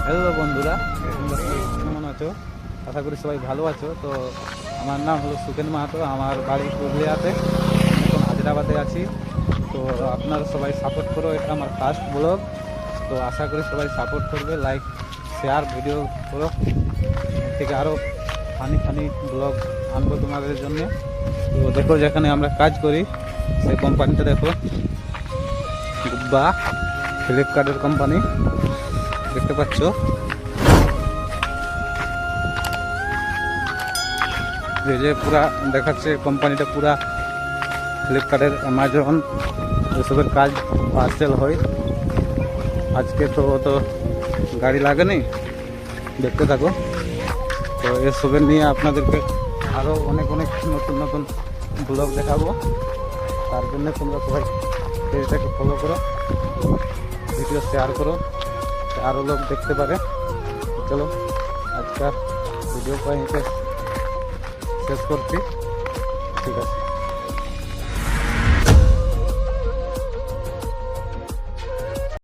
Hello বন্ধুরা, তোমরা সবাই কেমন আছো? আশা করি সবাই ভালো আছো। তো আমার নাম হলো সুকেন মাহাতো, আমার বাড়ি পুরুলিয়াতে, এখন হায়দ্রাবাদে আছি। তো আপনারা সবাই সাপোর্ট করো, এটা আমার ফার্স্ট ব্লগ। তো আশা করি সবাই সাপোর্ট করবে, লাইক শেয়ার ভিডিও করো। এর থেকে আরও ফানি ফানি ব্লগ আনবো তোমাদের জন্য। তো দেখো, যেখানে আমরা কাজ করি সেই কোম্পানিটা দেখো, গুব্বা ফ্লিপকার্টের কোম্পানি, দেখতে পাচ্ছ। যে পুরা দেখাচ্ছে কোম্পানিটা, পুরা ফ্লিপকার্টের, অ্যামাজন এসবের কাজ পার্সেল হয়। আজকে তো গাড়ি লাগেনি, দেখতে থাকো। তো এসবের নিয়ে আপনাদেরকে আরও অনেক অনেক নতুন নতুন ব্লগ দেখাবো। তার জন্য তোমরা সবাই পেজটাকে ফলো করো, ভিডিও শেয়ার করো, আরও লোক দেখতে পারে। চলো আজকাল ভিডিও পয়েন্টে শেষ করছি, ঠিক আছে।